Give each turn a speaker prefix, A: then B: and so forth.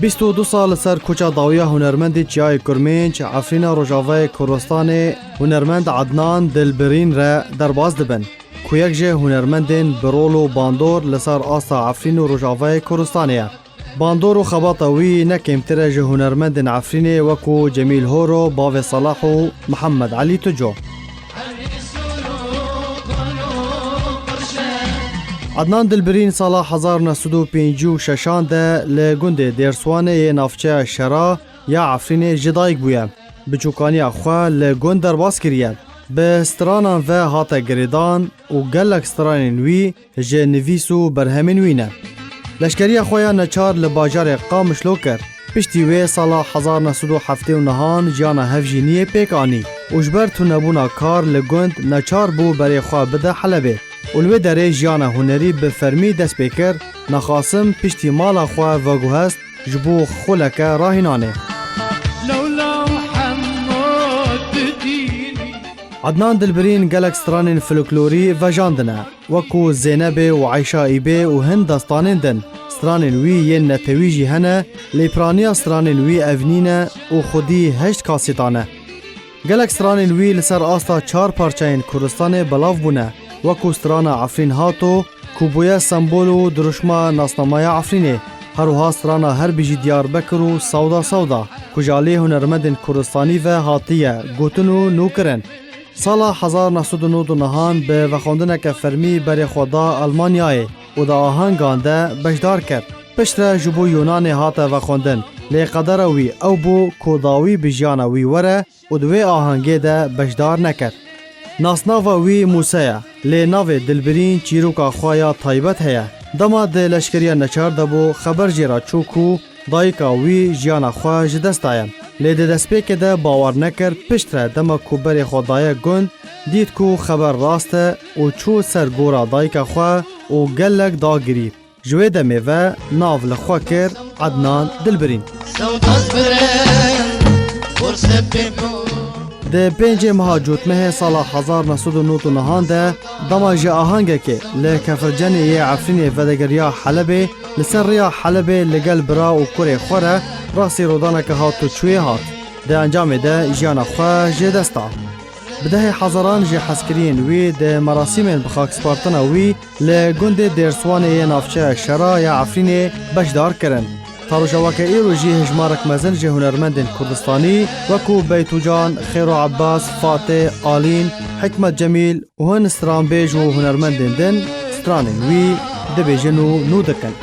A: بیست و دو سال سر کوچا داویا هنرمند چیای کرمنج عفرینا روجاوای کردستان هنرمند عدنان دلبرین را درباز دبن که یک جه هنرمندین برول و باندور لسر آستا عفرین و روجاوای کردستانیه. باندور و خباطوی نکمتره جه هنرمندین عفرین وکو جمیل هورو باو صلاح و محمد علی تجو. عدنان دلبرین سال 1956 ده لگنده درسوانه نافچه شرا یا عفرین جدایک بویه. بچوکانی اخواه لگند درباز کریه. به سترانان و هاتا گریدان و گلک سترانین وی جه نویس و برهمین وینه. لشکری اخواه نچار لباجار قامشلو کرد. پشتی وی سال 1979 جانا هفجینی پیک آنی. اجبر تو نبونا کار لگند نچار بو بری خواه بده حلبه. اولوی داره جیانا هنری به فرمی دست بکر نخاسم پشتی مالا خواه وگو هست جبو خولک راهینانه. عدنان دلبرین گلک سترانین فلکلوری و جاندنه وکو زینب و عیشا ایبه و هند داستانین دن. سترانین وی یه نتویجی هنه لیپرانیا سترانین وی اونینه و خودی هشت کاسیتانه. گلک سترانین وی لسر آستا 4 پارچین کردستان بلاف بونه وکو سترانا عفرین هاتو کوبویا سمبول و درشما ناسنامای عفرینه. هروها سترانا هر بیجی دیار بکر و سودا کجالی هنرمندین کردستانی و هاتیه گوتنو نوکرن. سال 1999 به وخوندنک فرمی بری خدا آلمانیای و دا آهنگان ده بشدار کرد. پشتر جبو یونان هات وخوندن لی قدر وی او بو کوداوی بجیانا وی وره و دوی آهنگی ده بشدار نکرد. ناسناوا وی موسیه لی ناو دلبرین چیروکا خوایا تایبت هیا. دما ده لشکریا نچار دبو خبر جیرا چوکو دایکا وی جیانا خواه جدست آیم. لی ده دسپیک ده باور نکرد پشتره دما کوبر خدای گند دید کو خبر راسته و چو سر گورا دایکا خواه و گلک دا گرید. جوی دمی و ناو لخوا کر عدنان دلبرین. ده 5 ماه جوتمه سال 1999 ده دما جه آهنگه که لکفرجنی یه عفرین ودگریا حلبه لسر ریا حلبه لگل برا و کره خوره راسی رودانه که هاتو چوی هات. ده انجام ده جیانا خواه جه دستا. بده حضران جه حسکرین وی ده مراسم بخاک سپارتن وی لگنده درسوان یه نافچه شرا یا عفرین بشدار کرن. تاروشواک ایرو جی هجمارک مزن جه هنرمندین کردستانی وکو بیتو جان، خیر و عباس، فاتح، آلین، حکمت جمیل و هن ستران بیج و هنرمندین دن سترانین وی دبیجنو نو دکن.